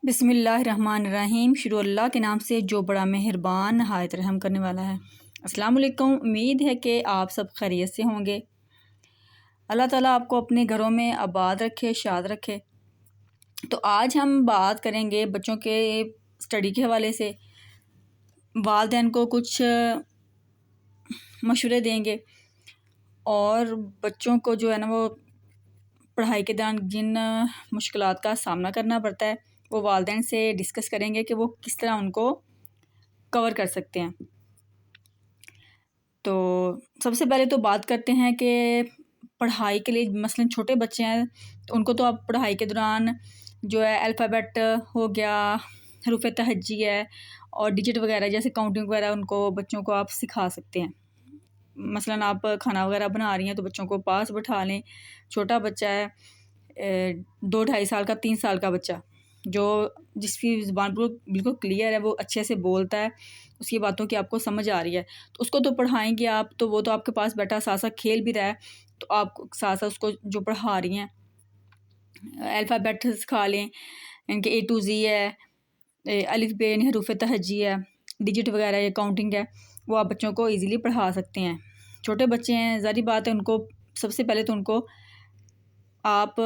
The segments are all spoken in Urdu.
بسم اللہ الرحمن الرحیم۔ شروع اللہ کے نام سے جو بڑا مہربان نہایت رحم کرنے والا ہے۔ السلام علیکم، امید ہے کہ آپ سب خیریت سے ہوں گے۔ اللہ تعالیٰ آپ کو اپنے گھروں میں آباد رکھے، شاد رکھے۔ تو آج ہم بات کریں گے بچوں کے اسٹڈی کے حوالے سے، والدین کو کچھ مشورے دیں گے اور بچوں کو جو ہے نا وہ پڑھائی کے دوران جن مشکلات کا سامنا کرنا پڑتا ہے وہ والدین سے ڈسکس کریں گے کہ وہ کس طرح ان کو کور کر سکتے ہیں۔ تو سب سے پہلے تو بات کرتے ہیں کہ پڑھائی کے لیے مثلاً چھوٹے بچے ہیں تو ان کو تو آپ پڑھائی کے دوران جو ہے الفابیٹ ہو گیا، حروف تہجی ہے اور ڈیجٹ وغیرہ جیسے کاؤنٹنگ وغیرہ ان کو بچوں کو آپ سکھا سکتے ہیں۔ مثلاً آپ کھانا وغیرہ بنا رہی ہیں تو بچوں کو پاس بٹھا لیں۔ چھوٹا بچہ ہے 2-2.5 سال کا، 3 سال کا بچہ جو جس کی زبان بالکل کلیئر ہے، وہ اچھے سے بولتا ہے، اس کی باتوں کی آپ کو سمجھ آ رہی ہے، تو اس کو تو پڑھائیں گے آپ، تو وہ تو آپ کے پاس بیٹھا ساتھ ساتھ کھیل بھی رہا ہے، تو آپ ساتھ ساتھ اس کو جو پڑھا رہی ہیں الفابیٹ سکھا لیں، ان کے A to Z ہے، الف ب یعنی حروف تہجی ہے، ڈیجٹ وغیرہ یا کاؤنٹنگ ہے، وہ آپ بچوں کو ایزیلی پڑھا سکتے ہیں۔ چھوٹے بچے ہیں، ظاہری بات ہے، ان کو سب سے پہلے تو ان کو آپ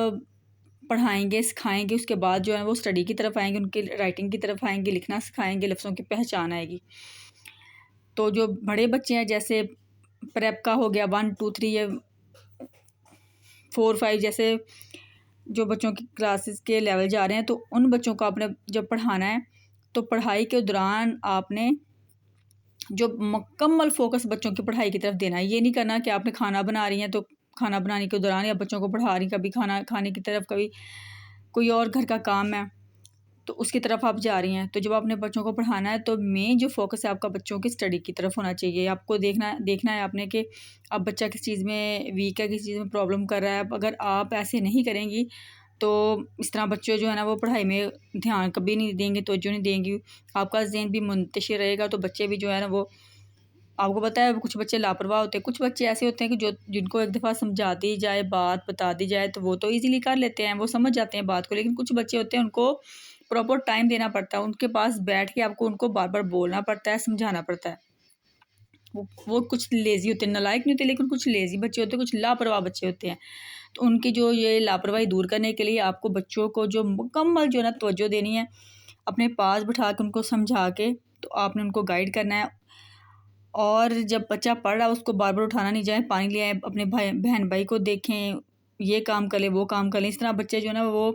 پڑھائیں گے، سکھائیں گے، اس کے بعد جو ہے وہ اسٹڈی کی طرف آئیں گے، ان کی رائٹنگ کی طرف آئیں گے، لکھنا سکھائیں گے، لفظوں کی پہچان آئے گی۔ تو جو بڑے بچے ہیں جیسے پریپ کا ہو گیا 1 2 3 یا 4 5 جیسے جو بچوں کی کلاسز کے لیول جا رہے ہیں، تو ان بچوں کو آپ نے جب پڑھانا ہے تو پڑھائی کے دوران آپ نے جو مکمل فوکس بچوں کی پڑھائی کی طرف دینا ہے۔ یہ نہیں کرنا کہ آپ نے کھانا بنا رہی ہیں تو کھانا بنانے کے دوران یا بچوں کو پڑھا رہی ہیں، کبھی کھانا کھانے کی طرف، کبھی کوئی اور گھر کا کام ہے تو اس کی طرف آپ جا رہی ہیں۔ تو جب آپ نے بچوں کو پڑھانا ہے تو مین جو فوکس ہے آپ کا بچوں کی اسٹڈی کی طرف ہونا چاہیے۔ آپ کو دیکھنا ہے آپ نے کہ اب بچہ کس چیز میں ویک ہے، کس چیز میں پرابلم کر رہا ہے۔ اگر آپ ایسے نہیں کریں گی تو اس طرح بچے جو ہے نا وہ پڑھائی میں دھیان کبھی نہیں دیں گے، توجہ نہیں دیں گی، آپ کا ذہن بھی منتشر رہے گا، تو بچے بھی جو ہے نا وہ آپ کو پتہ ہے کچھ بچے لاپرواہ ہوتے ہیں، کچھ بچے ایسے ہوتے ہیں کہ جن کو ایک دفعہ سمجھا دی جائے، بات بتا دی جائے تو وہ تو ایزیلی کر لیتے ہیں، وہ سمجھ جاتے ہیں بات کو، لیکن کچھ بچے ہوتے ہیں ان کو پراپر ٹائم دینا پڑتا ہے، ان کے پاس بیٹھ کے آپ کو ان کو بار بار بولنا پڑتا ہے، سمجھانا پڑتا ہے۔ وہ کچھ لیزی ہوتے ہیں، نالائق نہیں ہوتے، لیکن کچھ لیزی بچے ہوتے ہیں، کچھ لاپرواہ بچے ہوتے ہیں، تو ان کی جو یہ لاپرواہی دور کرنے کے لیے آپ کو بچوں کو جو مکمل جو ہے نا توجہ دینی ہے، اپنے پاس بٹھا کے ان کو سمجھا کے تو آپ نے ان کو گائیڈ کرنا ہے۔ اور جب بچہ پڑھ رہا ہے اس کو بار بار اٹھانا نہیں جائے، پانی لے آئیں، اپنے بہن بھائی کو دیکھیں، یہ کام کر لیں، وہ کام کر لیں۔ اس طرح بچے جو ہے نا وہ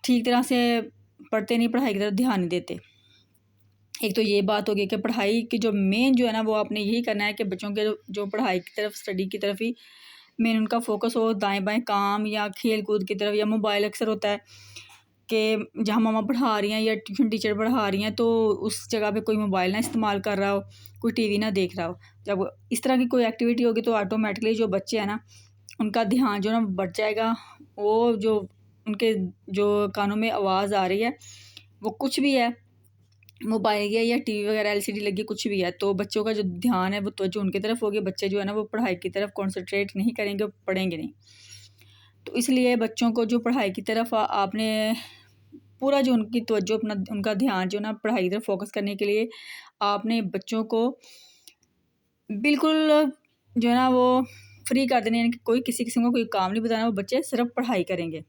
ٹھیک طرح سے پڑھتے نہیں، پڑھائی کی طرف دھیان نہیں دیتے۔ ایک تو یہ بات ہوگی کہ پڑھائی کی جو مین جو ہے نا وہ آپ نے یہی کرنا ہے کہ بچوں کے جو پڑھائی کی طرف، اسٹڈی کی طرف ہی مین ان کا فوکس ہو، دائیں بائیں کام یا کھیل کود کی طرف، یا موبائل اکثر ہوتا ہے کہ جہاں ماما پڑھا رہی ہیں یا ٹیوشن ٹیچر پڑھا رہی ہیں تو اس جگہ پہ کوئی موبائل نہ استعمال کر رہا ہو، کوئی ٹی وی نہ دیکھ رہا ہو۔ جب اس طرح کی کوئی ایکٹیویٹی ہوگی تو آٹومیٹکلی جو بچے ہیں نا ان کا دھیان جو نا بڑھ جائے گا، وہ جو ان کے جو کانوں میں آواز آ رہی ہے وہ کچھ بھی ہے، موبائل یا ٹی وی وغیرہ LCD لگی کچھ بھی ہے، تو بچوں کا جو دھیان ہے وہ توجہ ان کی طرف ہوگی، بچے جو ہے نا وہ پڑھائی کی طرف کانسنٹریٹ نہیں کریں گے، پڑھیں گے نہیں۔ تو اس لیے بچوں کو جو پڑھائی کی طرف آپ نے پورا جو ان کی توجہ، اپنا ان کا دھیان جو نا پڑھائی کی طرف فوکس کرنے کے لیے آپ نے بچوں کو بالکل جو ہے نا وہ فری کر دینے، یعنی کہ کوئی کسی قسم کا کوئی کام نہیں بتانا، وہ بچے صرف پڑھائی کریں گے۔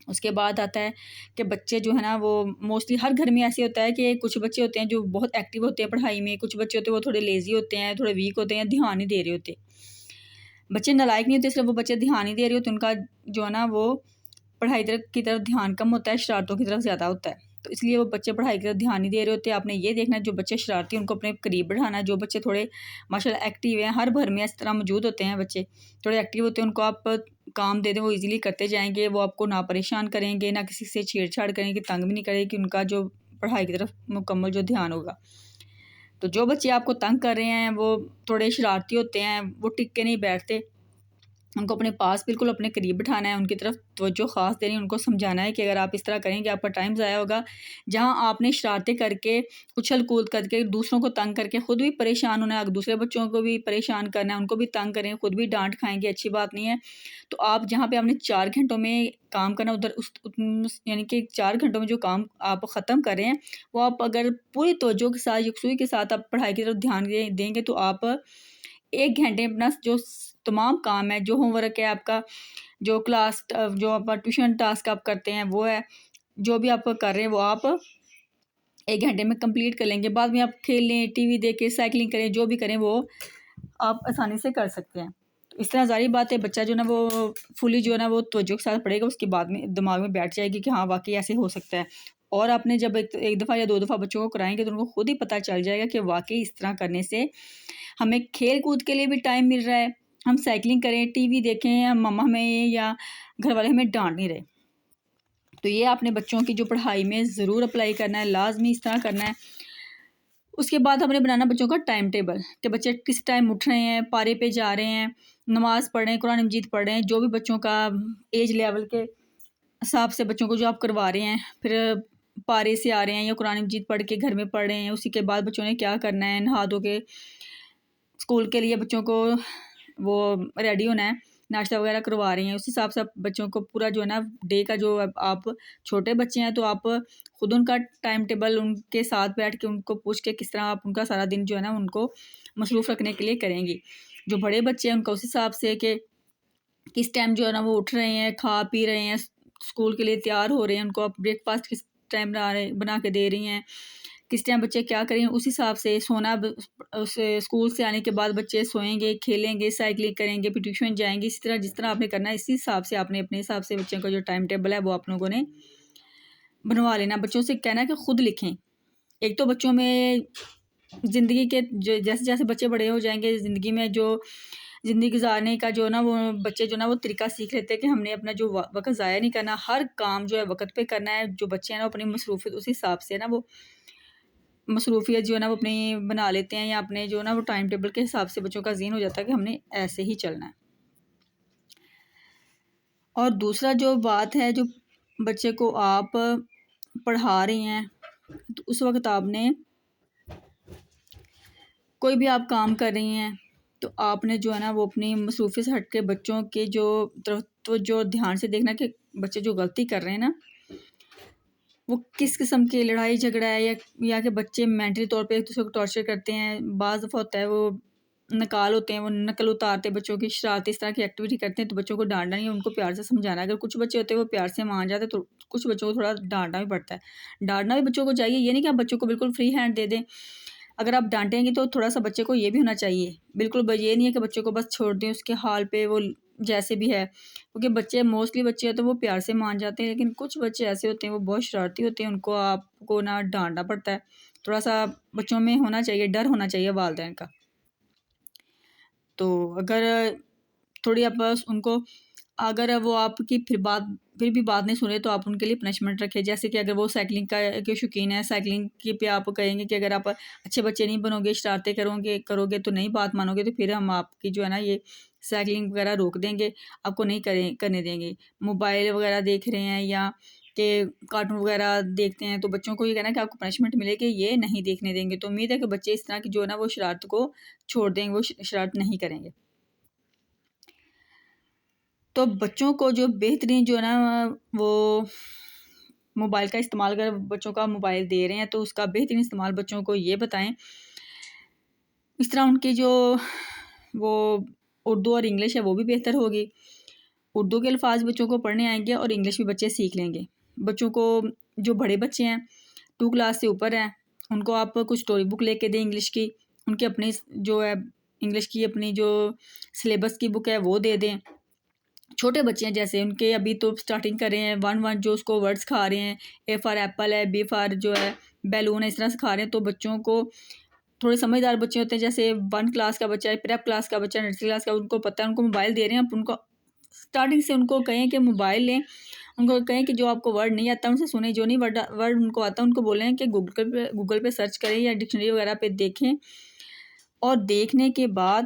اس کے بعد آتا ہے کہ بچے جو ہے نا وہ موسٹلی ہر گھر میں ایسے ہوتا ہے کہ کچھ بچے ہوتے ہیں جو بہت ایکٹیو ہوتے ہیں پڑھائی میں، کچھ بچے ہوتے ہیں وہ تھوڑے لیزی ہوتے ہیں، تھوڑے ویک ہوتے ہیں، دھیان نہیں دے رہے ہوتے۔ بچے نالائق نہیں ہوتے، صرف وہ بچے دھیان نہیں دے رہے ہوتے، ان کا جو ہے نا وہ پڑھائی کی طرف دھیان کم ہوتا ہے، شرارتوں کی طرف زیادہ ہوتا ہے، تو اس لیے وہ بچے پڑھائی کی طرف دھیان نہیں دے رہے ہوتے۔ آپ نے یہ دیکھنا ہے جو بچے شرارتی ان کو اپنے قریب بڑھانا ہے، جو بچے تھوڑے ماشاءاللہ ایکٹیو ہیں، ہر گھر میں اس طرح موجود ہوتے ہیں، بچے تھوڑے ایکٹیو ہوتے ہیں، ان کو آپ کام دے دیں وہ ایزیلی کرتے جائیں گے، وہ آپ کو نہ پریشان کریں گے، نہ کسی سے چھیڑ چھاڑ کریں گے، تنگ بھی نہیں کریں گے، ان کا جو پڑھائی کی طرف مکمل جو دھیان ہوگا۔ تو جو بچے آپ کو تنگ کر رہے ہیں وہ تھوڑے شرارتی ہوتے ہیں، وہ ٹک کے نہیں بیٹھتے، ان کو اپنے پاس بالکل اپنے قریب بٹھانا ہے، ان کی طرف توجہ خاص دینی ہے، ان کو سمجھانا ہے کہ اگر آپ اس طرح کریں گے آپ کا ٹائم ضائع ہوگا۔ جہاں آپ نے شرارتیں کر کے، اچھل کود کر کے، دوسروں کو تنگ کر کے خود بھی پریشان ہونا ہے، اگر دوسرے بچوں کو بھی پریشان کرنا ہے، ان کو بھی تنگ کریں، خود بھی ڈانٹ کھائیں گے، اچھی بات نہیں ہے۔ تو آپ جہاں پہ آپ نے 4 گھنٹوں میں کام کرنا، ادھر یعنی کہ 4 گھنٹوں میں جو کام آپ ختم کر رہے ہیں وہ آپ اگر پوری توجہ کے ساتھ، یکسوئی کے ساتھ آپ پڑھائی کی طرف دھیان دیں گے تو آپ 1 گھنٹے اپنا جو تمام کام ہے، جو ہوم ورک ہے آپ کا، جو کلاس، جو آپ ٹیوشن ٹاسک آپ کرتے ہیں وہ ہے، جو بھی آپ کر رہے ہیں وہ آپ 1 گھنٹے میں کمپلیٹ کر لیں گے۔ بعد میں آپ کھیل لیں، ٹی وی دیکھیں، سائیکلنگ کریں، جو بھی کریں وہ آپ آسانی سے کر سکتے ہیں۔ اس طرح ظاہری بات ہے بچہ جو نا وہ فلی جو ہے نا وہ توجہ کے ساتھ پڑھے گا، اس کے بعد میں دماغ میں بیٹھ جائے گی کہ ہاں واقعی ایسے ہو سکتا ہے۔ اور آپ نے جب ایک دفعہ یا 2 دفعہ بچوں کو کرائیں گے تو ان کو خود ہی پتہ چل جائے گا کہ واقعی اس طرح کرنے سے ہمیں کھیل کود کے لیے بھی ٹائم مل رہا ہے، ہم سائیکلنگ کریں، ٹی وی دیکھیں، یا مما ہمیں یا گھر والے ہمیں ڈانٹ نہیں رہے۔ تو یہ آپ نے بچوں کی جو پڑھائی میں ضرور اپلائی کرنا ہے، لازمی اس طرح کرنا ہے۔ اس کے بعد ہم نے بنانا بچوں کا ٹائم ٹیبل کہ بچے کس ٹائم اٹھ رہے ہیں، پارے پہ جا رہے ہیں، نماز پڑھ رہے ہیں، قرآن مجید پڑھ رہے ہیں، جو بھی بچوں کا ایج لیول کے حساب سے بچوں کو جو آپ کروا رہے ہیں، پھر پارے سے آ رہے ہیں یا قرآن مجید پڑھ کے گھر میں پڑھ رہے ہیں، اسی کے بعد بچوں نے کیا کرنا ہے، نہا دھو کے اسکول کے لیے بچوں کو وہ ریڈی ہونا ہے، ناشتہ وغیرہ کروا رہی ہیں، اس حساب سے آپ بچوں کو پورا جو ہے نا ڈے کا، جو آپ چھوٹے بچے ہیں تو آپ خود ان کا ٹائم ٹیبل ان کے ساتھ بیٹھ کے ان کو پوچھ کے کس طرح آپ ان کا سارا دن جو ہے نا ان کو مصروف رکھنے کے لیے کریں گی۔ جو بڑے بچے ہیں ان کا اس حساب سے کہ کس ٹائم جو ہے نا وہ اٹھ رہے ہیں، کھا پی رہے ہیں، اسکول کے لیے تیار ہو رہے ہیں، ان کو آپ بریک فاسٹ کس ٹائم بنا کے دے رہی ہیں، کس ٹائم بچے کیا کریں، اس حساب سے سونا، اسکول سے آنے کے بعد بچے سوئیں گے، کھیلیں گے، سائیکلنگ کریں گے، پھر ٹیوشن جائیں گے، اسی طرح جس طرح آپ نے کرنا ہے اسی حساب سے آپ نے اپنے حساب سے بچوں کا جو ٹائم ٹیبل ہے وہ آپ لوگوں نے بنوا لینا۔ بچوں سے کہنا ہے کہ خود لکھیں۔ ایک تو بچوں میں زندگی کے جیسے جیسے بچے بڑے ہو جائیں گے، زندگی میں جو زندگی گزارنے کا جو نا وہ بچے جو نا وہ طریقہ سیکھ لیتے ہیں کہ ہم نے اپنا جو وقت ضائع نہیں کرنا، ہر کام جو ہے وقت پہ کرنا ہے۔ جو بچے ہیں نا اپنی مصروفیت اس حساب سے نا وہ مصروفیت جو ہے نا وہ اپنی بنا لیتے ہیں، یا اپنے جو نا وہ ٹائم ٹیبل کے حساب سے بچوں کا ذہن ہو جاتا ہے کہ ہم نے ایسے ہی چلنا ہے۔ اور دوسرا جو بات ہے، جو بچے کو آپ پڑھا رہی ہیں تو اس وقت آپ نے کوئی بھی آپ کام کر رہی ہیں تو آپ نے جو ہے نا وہ اپنی مصروفیت سے ہٹ کے بچوں کے جو جو دھیان سے دیکھنا کہ بچے جو غلطی کر رہے ہیں نا وہ کس قسم کی لڑائی جھگڑا ہے، یا کہ بچے مینٹلی طور پہ ایک دوسرے کو ٹارچر کرتے ہیں۔ بعض دفعہ ہوتا ہے وہ نکال ہوتے ہیں، وہ نقل اتارتے بچوں کی شرارت، اس طرح کی ایکٹیویٹی کرتے ہیں تو بچوں کو ڈانٹنا نہیں ہے، ان کو پیار سے سمجھانا ہے۔ اگر کچھ بچے ہوتے ہیں وہ پیار سے مان جاتے ہیں تو کچھ بچوں کو تھوڑا ڈانٹنا بھی پڑتا ہے۔ ڈانٹنا بھی بچوں کو چاہیے، یہ نہیں کہ آپ بچوں کو بالکل فری ہینڈ دے دیں۔ اگر آپ ڈانٹیں گے تو تھوڑا سا بچے کو یہ بھی ہونا چاہیے، بالکل یہ نہیں ہے کہ بچوں کو بس چھوڑ دیں اس کے حال پہ، وہ جیسے بھی ہے، کیونکہ بچے موسٹلی بچے ہوتے ہیں وہ پیار سے مان جاتے ہیں، لیکن کچھ بچے ایسے ہوتے ہیں وہ بہت شرارتی ہوتے ہیں، ان کو آپ کو نہ ڈانٹنا پڑتا ہے۔ تھوڑا سا بچوں میں ہونا چاہیے، ڈر ہونا چاہیے والدین کا۔ تو اگر تھوڑی آپ ان کو، اگر وہ آپ کی پھر بھی بات نہیں سنے تو آپ ان کے لیے پنشمنٹ رکھیں، جیسے کہ اگر وہ سائیکلنگ کے شوقین ہیں، سائیکلنگ کی پہ آپ کہیں گے کہ اگر آپ اچھے بچے نہیں بنو گے، شرارتیں کرو گے تو نہیں بات مانو گے، تو پھر ہم آپ کی جو ہے نا یہ سائیکلنگ وغیرہ روک دیں گے، آپ کو نہیں کرنے دیں گے۔ موبائل وغیرہ دیکھ رہے ہیں یا کہ کارٹون وغیرہ دیکھتے ہیں تو بچوں کو یہ کہنا ہے کہ آپ کو پنشمنٹ ملے کہ یہ نہیں دیکھنے دیں گے، تو امید ہے کہ بچے اس طرح کی جو ہے نا وہ شرارت کو چھوڑ دیں گے، وہ شرارت نہیں کریں گے۔ تو بچوں کو جو بہترین جو ہے نا وہ موبائل کا استعمال، اگر بچوں کا موبائل دے رہے ہیں تو اس کا بہترین استعمال بچوں کو یہ بتائیں، اس طرح ان کی جو وہ اردو اور انگلش ہے وہ بھی بہتر ہوگی۔ اردو کے الفاظ بچوں کو پڑھنے آئیں گے اور انگلش بھی بچے سیکھ لیں گے۔ بچوں کو جو بڑے بچے ہیں 2 کلاس سے اوپر ہیں ان کو آپ کچھ اسٹوری بک لے کے دیں انگلش کی، ان کی اپنی جو ہے انگلش کی اپنی جو سلیبس کی بک ہے وہ دے دیں۔ چھوٹے بچے ہیں جیسے ان کے ابھی تو سٹارٹنگ کر رہے ہیں 1 جو اس کو ورڈز کھا رہے ہیں، اے فار ایپل ہے، بی فار جو ہے بیلون ہے، اس طرح سکھا رہے ہیں، تو بچوں کو تھوڑے سمجھدار بچے ہوتے ہیں، جیسے 1 کلاس کا بچہ ہے، پریپ کلاس کا بچہ ہے، نرسری کلاس کا، ان کو پتہ ہے، ان کو موبائل دے رہے ہیں، ان کو سٹارٹنگ سے ان کو کہیں کہ موبائل لیں، ان کو کہیں کہ جو آپ کو ورڈ نہیں آتا ان سے سنیں، جو نہیں ورڈ ان کو آتا ان کو بولیں کہ گوگل پہ سرچ کریں یا ڈکشنری وغیرہ پہ دیکھیں، اور دیکھنے کے بعد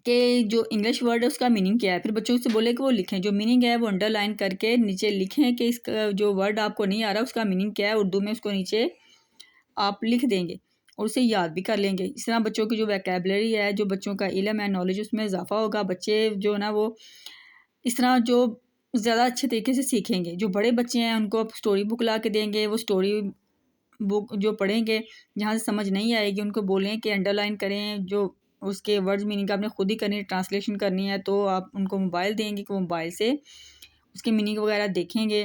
کہ جو انگلش ورڈ ہے اس کا میننگ کیا ہے، پھر بچوں سے بولے کہ وہ لکھیں، جو میننگ ہے وہ انڈر لائن کر کے نیچے لکھیں کہ اس کا جو ورڈ آپ کو نہیں آ رہا اس کا میننگ کیا ہے، اردو میں اس کو نیچے آپ لکھ دیں گے اور اسے یاد بھی کر لیں گے۔ اس طرح بچوں کی جو ویکیبلری ہے، جو بچوں کا علم ہے، نالج، اس میں اضافہ ہوگا۔ بچے جو نا وہ اس طرح جو زیادہ اچھے طریقے سے سیکھیں گے۔ جو بڑے بچے ہیں ان کو آپ سٹوری بک لا کے دیں گے، وہ سٹوری بک جو پڑھیں گے جہاں سے سمجھ نہیں آئے گی ان کو بولیں کہ انڈر لائن کریں، جو اس کے ورڈز میننگ آپ نے خود ہی کرنی ہے، ٹرانسلیشن کرنی ہے، تو آپ ان کو موبائل دیں گے کہ وہ موبائل سے اس کے میننگ وغیرہ دیکھیں گے۔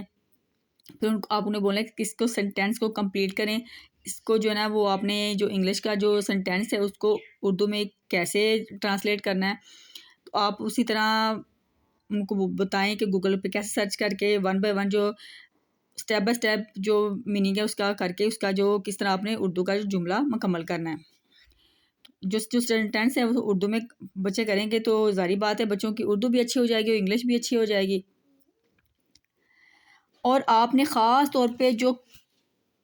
پھر آپ انہیں بولیں کہ کس کو سینٹینس کو کمپلیٹ کریں، اس کو جو ہے نا وہ آپ نے جو انگلش کا جو سینٹینس ہے اس کو اردو میں کیسے ٹرانسلیٹ کرنا ہے۔ تو آپ اسی طرح ان کو بتائیں کہ گوگل پہ کیسے سرچ کر کے 1 by 1 جو اسٹیپ بائی اسٹیپ جو میننگ ہے اس کا کر کے اس کا جو کس طرح آپ نے اردو کا جو جملہ مکمل کرنا ہے۔ جو سینٹینس ہے وہ اردو میں بچے کریں گے تو ظاہری بات ہے بچوں کی اردو بھی اچھی ہو جائے گی اور انگلش بھی اچھی ہو جائے گی۔ اور آپ نے خاص طور پہ جو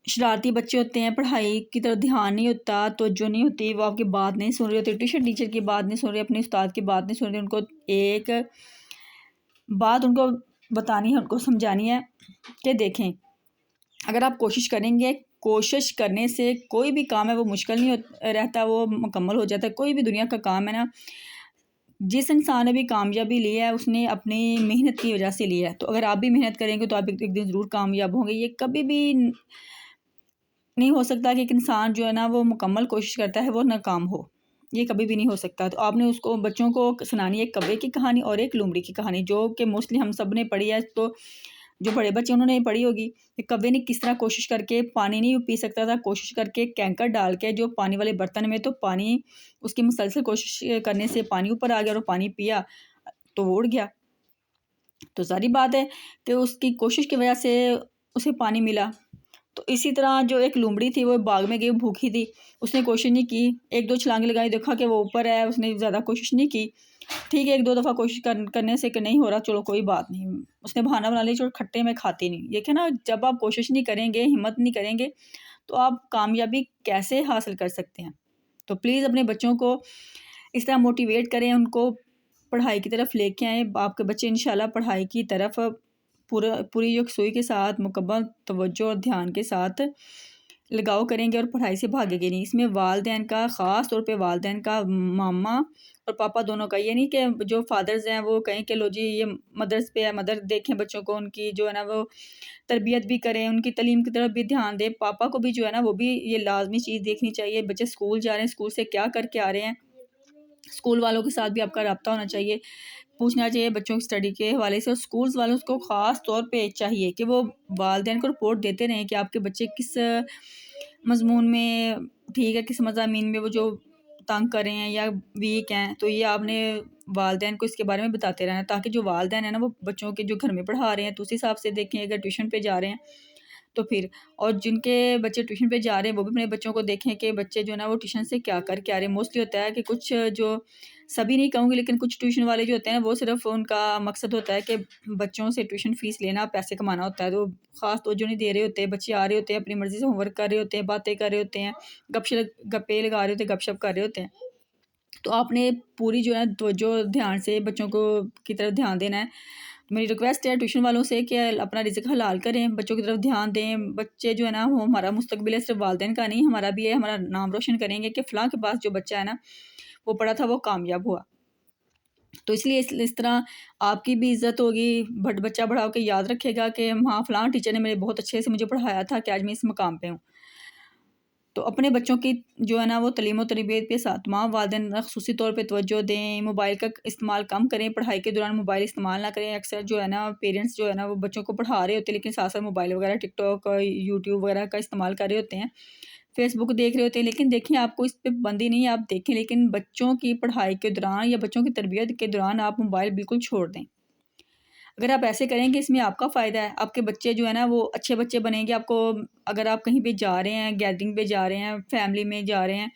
شرارتی بچے ہوتے ہیں، پڑھائی کی طرف دھیان نہیں ہوتا، توجہ نہیں ہوتی، وہ آپ کی بات نہیں سن رہے ہوتے، ٹیوشن ٹیچر کی بات نہیں سن رہے، اپنے استاد کی بات نہیں سن رہے، ان کو ایک بات ان کو بتانی ہے، ان کو سمجھانی ہے کہ دیکھیں اگر آپ کوشش کریں گے، کوشش کرنے سے کوئی بھی کام ہے وہ مشکل نہیں رہتا، وہ مکمل ہو جاتا ہے۔ کوئی بھی دنیا کا کام ہے نا، جس انسان نے بھی کامیابی لی ہے اس نے اپنی محنت کی وجہ سے لی ہے، تو اگر آپ بھی محنت کریں گے تو آپ ایک دن ضرور کامیاب ہوں گے۔ یہ کبھی بھی نہیں ہو سکتا کہ ایک انسان جو ہے نا وہ مکمل کوشش کرتا ہے وہ ناکام ہو، یہ کبھی بھی نہیں ہو سکتا۔ تو آپ نے اس کو بچوں کو سنانی ہے ایک کبے کی کہانی اور ایک لومڑی کی کہانی، جو کہ موسٹلی ہم سب نے پڑھی ہے، تو جو بڑے بچے انہوں نے پڑھی ہوگی کہ کبے نے کس طرح کوشش کر کے پانی نہیں پی سکتا تھا، کوشش کر کے کینکر ڈال کے جو پانی والے برتن میں، تو پانی اس کی مسلسل کوشش کرنے سے پانی اوپر آ گیا اور پانی پیا تو وہ اڑ گیا۔ تو ظاہری بات ہے کہ اس کی کوشش کی وجہ سے اسے پانی ملا۔ تو اسی طرح جو ایک لومڑی تھی وہ باغ میں گئی، بھوکی تھی، اس نے کوشش نہیں کی، ایک دو چھلانگیں لگائی، دیکھا کہ وہ اوپر ہے، اس نے زیادہ کوشش نہیں کی۔ ٹھیک ہے، ایک دو دفعہ کوشش کرنے سے کہ نہیں ہو رہا، چلو کوئی بات نہیں، اس نے بہانہ بنا لیا چلو کھٹے میں کھاتی نہیں۔ یہ کہ نا جب آپ کوشش نہیں کریں گے، ہمت نہیں کریں گے تو آپ کامیابی کیسے حاصل کر سکتے ہیں۔ تو پلیز اپنے بچوں کو اس طرح موٹیویٹ کریں، ان کو پڑھائی کی طرف لے کے آئیں۔ آپ کے بچے انشاءاللہ پڑھائی کی طرف پوری یکسوئی کے ساتھ، مکمل توجہ اور دھیان کے ساتھ لگاؤ کریں گے اور پڑھائی سے بھاگے گے نہیں۔ اس میں والدین کا، خاص طور پہ والدین کا، ماما اور پاپا دونوں کا، یہ نہیں کہ جو فادرز ہیں وہ کہیں کہ لو جی یہ مدرس پہ ہے، مدر دیکھیں بچوں کو، ان کی جو ہے نا وہ تربیت بھی کریں، ان کی تعلیم کی طرف بھی دھیان دیں۔ پاپا کو بھی جو ہے نا وہ بھی یہ لازمی چیز دیکھنی چاہیے، بچے اسکول جا رہے ہیں، اسکول سے کیا کر کے آ رہے ہیں، اسکول والوں کے ساتھ بھی آپ کا رابطہ ہونا چاہیے، پوچھنا چاہیے بچوں کی اسٹڈی کے حوالے سے۔ اور اسکولز والوں کو خاص طور پہ چاہیے کہ وہ والدین کو رپورٹ دیتے رہیں کہ آپ کے بچے کس مضمون میں ٹھیک ہے، کس مضامین میں وہ جو تنگ کر رہے ہیں یا ویک ہیں، تو یہ آپ نے والدین کو اس کے بارے میں بتاتے رہنا، تاکہ جو والدین ہیں نا وہ بچوں کے جو گھر میں پڑھا رہے ہیں تو اسی حساب سے دیکھیں۔ اگر ٹیوشن پہ جا رہے ہیں تو پھر، اور جن کے بچے ٹیوشن پہ جا رہے ہیں وہ بھی اپنے بچوں کو دیکھیں کہ بچے جو ہے نا وہ ٹیوشن سے کیا کر کے آ رہے ہیں۔ موسٹلی ہوتا ہے کہ کچھ جو، سبھی نہیں کہوں گی لیکن کچھ ٹیوشن والے جو ہوتے ہیں وہ صرف ان کا مقصد ہوتا ہے کہ بچوں سے ٹیوشن فیس لینا، پیسے کمانا ہوتا ہے، تو خاص توجہ نہیں دے رہے ہوتے، بچے آ رہے ہوتے ہیں اپنی مرضی سے ہوم ورک کر رہے ہوتے ہیں، باتیں کر رہے ہوتے ہیں، گپے لگا رہے ہوتے ہیں، گپ شپ کر رہے ہوتے ہیں۔ تو آپ نے پوری جو ہے توجہ دھیان سے بچوں کو کی طرف دھیان دینا ہے۔ میری ریکویسٹ ہے ٹیوشن والوں سے کہ اپنا رزق حلال کریں، بچوں کی طرف دھیان دیں۔ بچے جو ہے نا وہ ہمارا مستقبل ہے، صرف والدین کا نہیں، ہمارا بھی ہے، ہمارا نام روشن کریں گے کہ فلاں کے پاس جو بچہ ہے نا وہ پڑھا تھا وہ کامیاب ہوا۔ تو اس لیے اس طرح آپ کی بھی عزت ہوگی، بچہ بڑا ہو کے یاد رکھے گا کہ ہاں فلاں ٹیچر نے میرے بہت اچھے سے مجھے پڑھایا تھا کہ آج میں اس مقام پہ ہوں۔ تو اپنے بچوں کی جو ہے نا وہ تعلیم و تربیت کے ساتھ تمام والدین خصوصی طور پہ توجہ دیں، موبائل کا استعمال کم کریں، پڑھائی کے دوران موبائل استعمال نہ کریں۔ اکثر جو ہے نا پیرنٹس جو ہے نا وہ بچوں کو پڑھا رہے ہوتے ہیں لیکن ساتھ ساتھ موبائل وغیرہ، ٹک ٹاک، یوٹیوب وغیرہ کا استعمال کر رہے ہوتے ہیں، فیس بک دیکھ رہے ہوتے ہیں، لیکن دیکھیں آپ کو اس پہ بندی نہیں ہے، آپ دیکھیں، لیکن بچوں کی پڑھائی کے دوران یا بچوں کی تربیت کے دوران آپ موبائل بالکل چھوڑ دیں۔ اگر آپ ایسے کریں گے اس میں آپ کا فائدہ ہے، آپ کے بچے جو ہے نا وہ اچھے بچے بنیں گے۔ آپ کو اگر آپ کہیں پہ جا رہے ہیں، گیدرنگ پہ جا رہے ہیں، فیملی میں جا رہے ہیں،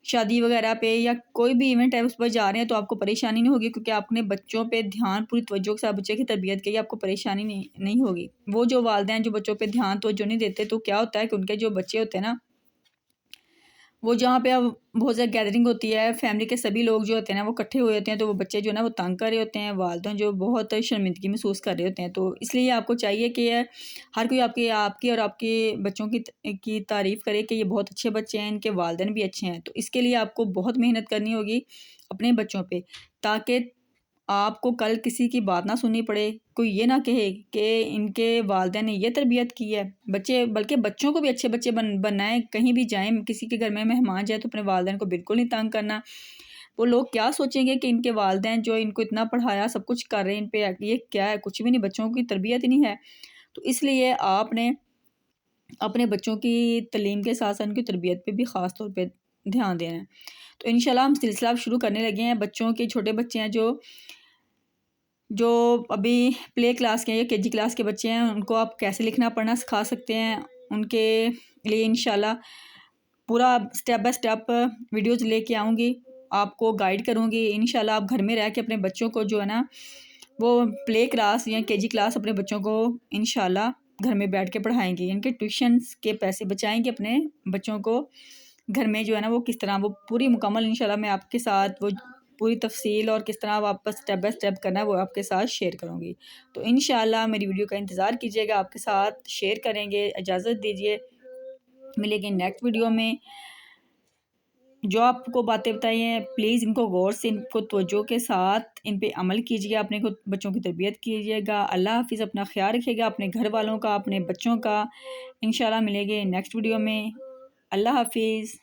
شادی وغیرہ پہ یا کوئی بھی ایونٹ ہے اس پر جا رہے ہیں، تو آپ کو پریشانی نہیں ہوگی، کیونکہ آپ نے بچوں پہ دھیان پوری توجہ کے ساتھ بچے کی تربیت کی، آپ کو پریشانی نہیں ہوگی۔ وہ جو والدین جو بچوں پہ دھیان توجہ نہیں دیتے تو کیا ہوتا ہے کہ ان کے جو بچے ہوتے ہیں نا وہ جہاں پہ اب بہت زیادہ گیدرنگ ہوتی ہے، فیملی کے سبھی لوگ جو ہوتے ہیں نا وہ اکٹھے ہوئے ہوتے ہیں، تو وہ بچے جو ہے نا وہ تنگ کر رہے ہوتے ہیں، والدین جو بہت شرمندگی محسوس کر رہے ہوتے ہیں. تو اس لیے آپ کو چاہیے کہ ہر کوئی آپ کی اور آپ کے بچوں کی تعریف کرے کہ یہ بہت اچھے بچے ہیں، ان کے والدین بھی اچھے ہیں. تو اس کے لیے آپ کو بہت محنت کرنی ہوگی اپنے بچوں پہ، تاکہ آپ کو کل کسی کی بات نہ سننی پڑے، کوئی یہ نہ کہے کہ ان کے والدین نے یہ تربیت کی ہے. بلکہ بچوں کو بھی اچھے بچے بننا ہے. کہیں بھی جائیں، کسی کے گھر میں مہمان جائے تو اپنے والدین کو بالکل نہیں تنگ کرنا. وہ لوگ کیا سوچیں گے کہ ان کے والدین جو ان کو اتنا پڑھایا، سب کچھ کر رہے ہیں، ان پہ یہ کیا ہے؟ کچھ بھی نہیں، بچوں کی تربیت ہی نہیں ہے. تو اس لیے آپ نے اپنے بچوں کی تعلیم کے ساتھ ساتھ ان کی تربیت پہ بھی خاص طور پہ دھیان دینا ہے. تو انشاءاللہ ہم سلسلہ اب شروع کرنے لگے ہیں. بچوں کے چھوٹے بچے ہیں جو ابھی پلے کلاس کے یا کے جی کلاس کے بچے ہیں، ان کو آپ کیسے لکھنا پڑھنا سکھا سکتے ہیں. ان کے لیے انشاءاللہ پورا سٹیپ بائی سٹیپ ویڈیوز لے کے آؤں گی، آپ کو گائیڈ کروں گی. انشاءاللہ آپ گھر میں رہ کے اپنے بچوں کو جو ہے نا وہ پلے کلاس یا کے جی کلاس اپنے بچوں کو انشاءاللہ گھر میں بیٹھ کے پڑھائیں گی. ان کے ٹیوشنس کے پیسے بچائیں گے اپنے بچوں کو گھر میں جو ہے نا وہ کس طرح وہ پوری مکمل انشاءاللہ میں آپ کے ساتھ وہ پوری تفصیل اور کس طرح واپس سٹیپ بائی سٹیپ کرنا ہے وہ آپ کے ساتھ شیئر کروں گی. تو انشاءاللہ میری ویڈیو کا انتظار کیجیے گا، آپ کے ساتھ شیئر کریں گے. اجازت دیجیے، ملے گی نیکسٹ ویڈیو میں. جو آپ کو باتیں بتائی ہیں پلیز ان کو غور سے، ان کو توجہ کے ساتھ ان پہ عمل کیجیے، اپنے کو بچوں کی تربیت کیجیے گا. اللہ حافظ. اپنا خیال رکھیے گا، اپنے گھر والوں کا، اپنے بچوں کا. انشاءاللہ ملے گے نیکسٹ ویڈیو میں. اللہ حافظ.